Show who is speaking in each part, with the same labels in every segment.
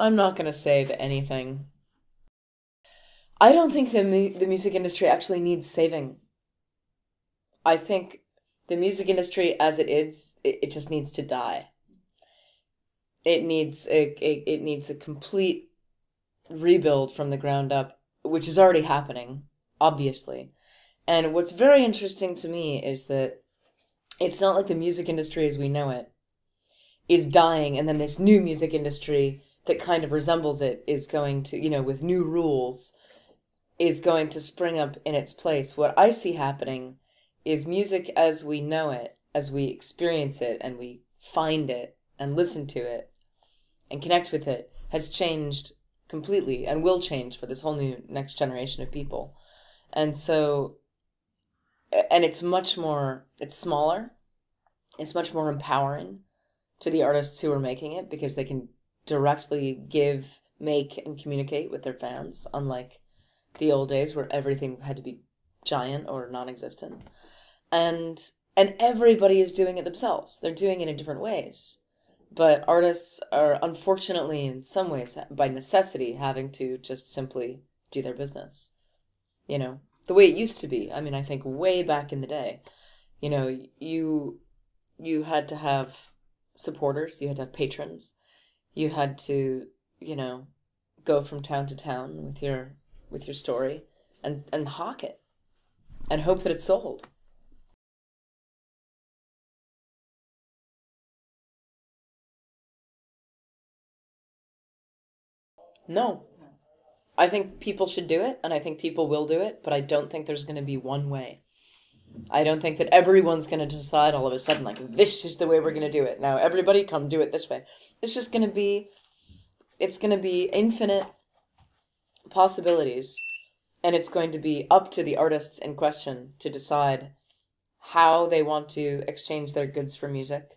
Speaker 1: I'm not going to save anything. I don't think the music industry actually needs saving. I think the music industry as it just needs to die. It needs a complete rebuild from the ground up, which is already happening, obviously. And what's very interesting to me is that it's not like the music industry as we know it is dying, and then this new music industry that kind of resembles it is going to, with new rules, is going to spring up in its place. What I see happening is music as we know it, as we experience it, and we find it, and listen to it, and connect with it, has changed completely, and will change for this whole new next generation of people. And so, and it's smaller, it's much more empowering to the artists who are making it, because they can directly give, make, and communicate with their fans, unlike the old days where everything had to be giant or non-existent. And everybody is doing it themselves. They're doing it in different ways. But artists are, unfortunately, in some ways, by necessity, having to just simply do their business. The way it used to be. I mean, I think way back in the day, you had to have supporters, you had to have patrons, you had to, go from town to town with your story and hawk it and hope that it sold. No. I think people should do it, and I think people will do it, but I don't think there's going to be one way. I don't think that everyone's going to decide all of a sudden, like, this is the way we're going to do it. Now, everybody come do it this way. It's just going to be, it's going to be infinite possibilities, and it's going to be up to the artists in question to decide how they want to exchange their goods for music,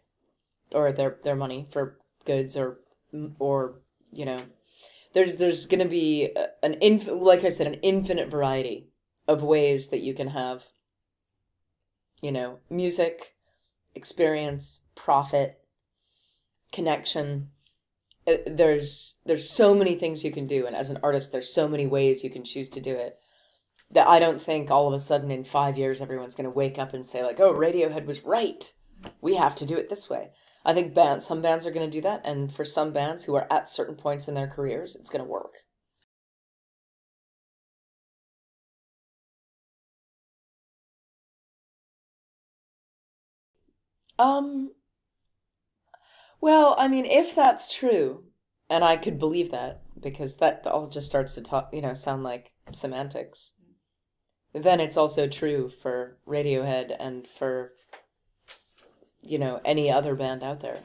Speaker 1: or their money for goods, or there's going to be like I said, an infinite variety of ways that you can have, music, experience, profit, connection. There's so many things you can do, and as an artist, there's so many ways you can choose to do it, that I don't think all of a sudden in 5 years everyone's going to wake up and say, like, oh, Radiohead was right, we have to do it this way. I think some bands are going to do that, and for some bands who are at certain points in their careers, it's going to work. Well, I mean, if that's true, and I could believe that, because that all just starts to sound like semantics, then it's also true for Radiohead and for, any other band out there.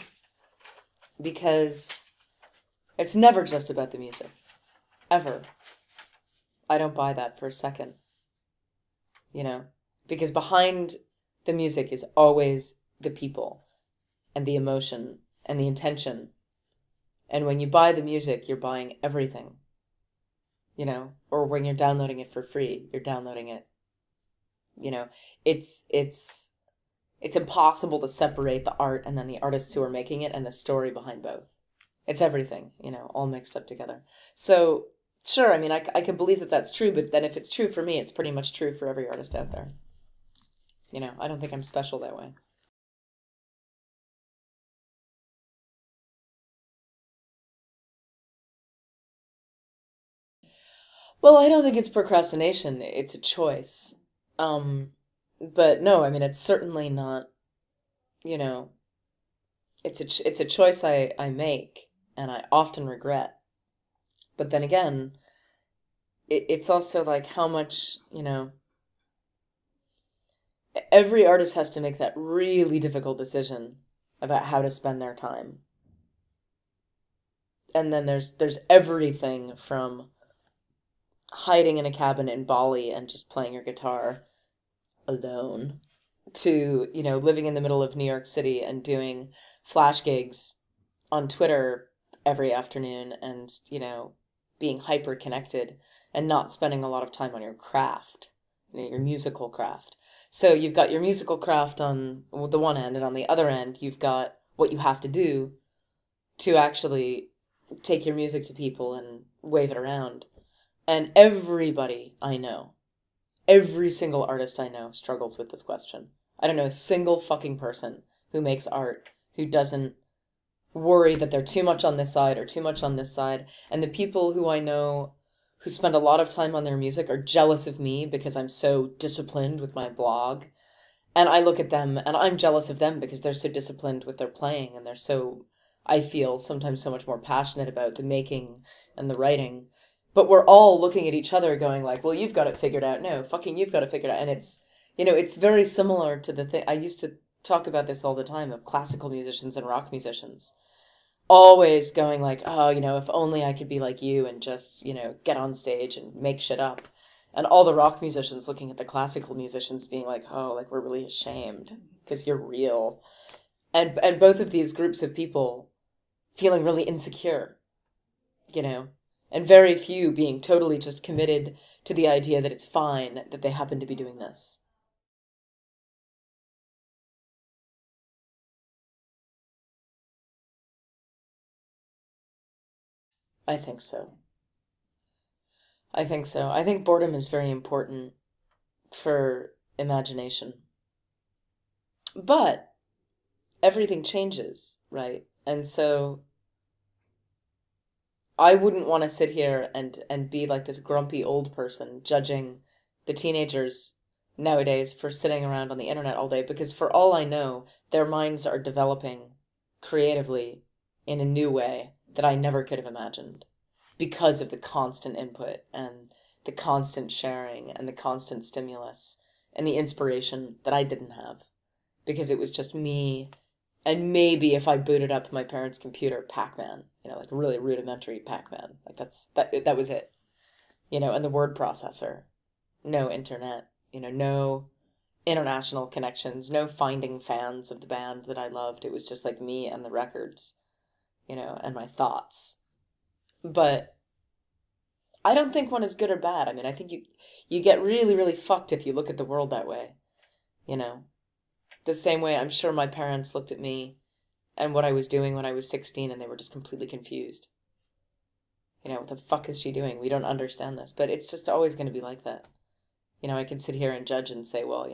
Speaker 1: Because it's never just about the music. Ever. I don't buy that for a second. Because behind the music is always the people and the emotion and the intention. And when you buy the music, you're buying everything. Or when you're downloading it for free, you're downloading it. It's impossible to separate the art and then the artists who are making it and the story behind both. It's everything, all mixed up together. So, sure, I mean, I can believe that that's true, but then if it's true for me, it's pretty much true for every artist out there. I don't think I'm special that way. Well, I don't think it's procrastination. It's a choice. But no, I mean, it's certainly not, you know, it's a choice I make and I often regret. But then again, it's also like how much, every artist has to make that really difficult decision about how to spend their time. And then there's everything from hiding in a cabin in Bali and just playing your guitar alone to, living in the middle of New York City and doing flash gigs on Twitter every afternoon and, being hyper connected and not spending a lot of time on your craft, your musical craft. So you've got your musical craft on the one end, and on the other end, you've got what you have to do to actually take your music to people and wave it around. And everybody I know, every single artist I know struggles with this question. I don't know a single fucking person who makes art who doesn't worry that they're too much on this side or too much on this side. And the people who I know who spend a lot of time on their music are jealous of me because I'm so disciplined with my blog. And I look at them and I'm jealous of them because they're so disciplined with their playing and they're so, I feel, sometimes so much more passionate about the making and the writing. But we're all looking at each other going like, well, you've got it figured out. No, fucking you've got it figured out. And it's, it's very similar to the thing. I used to talk about this all the time of classical musicians and rock musicians. Always going like, oh, if only I could be like you and just, get on stage and make shit up. And all the rock musicians looking at the classical musicians being like, oh, like we're really ashamed because you're real. And both of these groups of people feeling really insecure, and very few being totally just committed to the idea that it's fine that they happen to be doing this. I think so. I think so. I think boredom is very important for imagination. But everything changes, right? And so I wouldn't want to sit here and be like this grumpy old person judging the teenagers nowadays for sitting around on the internet all day, because for all I know, their minds are developing creatively in a new way that I never could have imagined because of the constant input and the constant sharing and the constant stimulus and the inspiration that I didn't have because it was just me. And maybe if I booted up my parents' computer, Pac-Man, like really rudimentary Pac-Man, like that was it, and the word processor, no internet, no international connections, no finding fans of the band that I loved. It was just like me and the records, and my thoughts. But I don't think one is good or bad. I mean, I think you get really, really fucked if you look at the world that way, The same way I'm sure my parents looked at me and what I was doing when I was 16 and they were just completely confused. What the fuck is she doing? We don't understand this. But it's just always going to be like that. I can sit here and judge and say, well,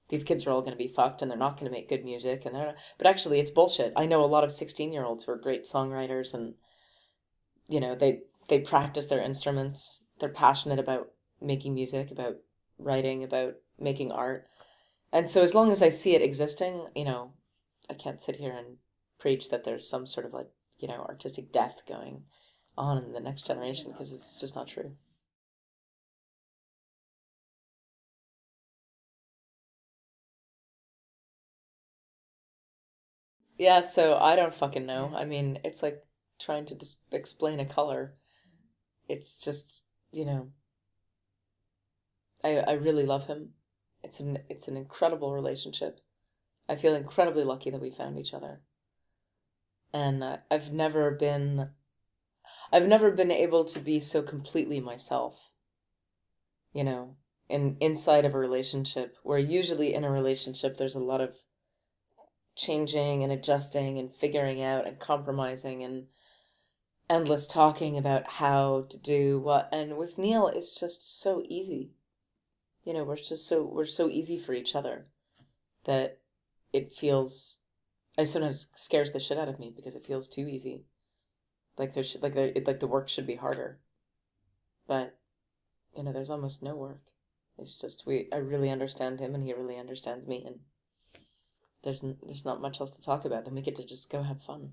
Speaker 1: these kids are all going to be fucked and they're not going to make good music. And they're not... But actually, it's bullshit. I know a lot of 16-year-olds who are great songwriters and, they practice their instruments. They're passionate about making music, about writing, about making art. And so as long as I see it existing, I can't sit here and preach that there's some sort of like, artistic death going on in the next generation because it's just not true. Yeah, so I don't fucking know. I mean, it's like trying to just explain a color. It's just, I really love him. It's an incredible relationship. I feel incredibly lucky that we found each other. And I've never been able to be so completely myself, inside of a relationship where usually in a relationship there's a lot of changing and adjusting and figuring out and compromising and endless talking about how to do what. And with Neil, it's just so easy. We're so easy for each other that it feels, it sometimes scares the shit out of me because it feels too easy. Like like the work should be harder. But, there's almost no work. It's just I really understand him and he really understands me, and there's not much else to talk about. Then we get to just go have fun.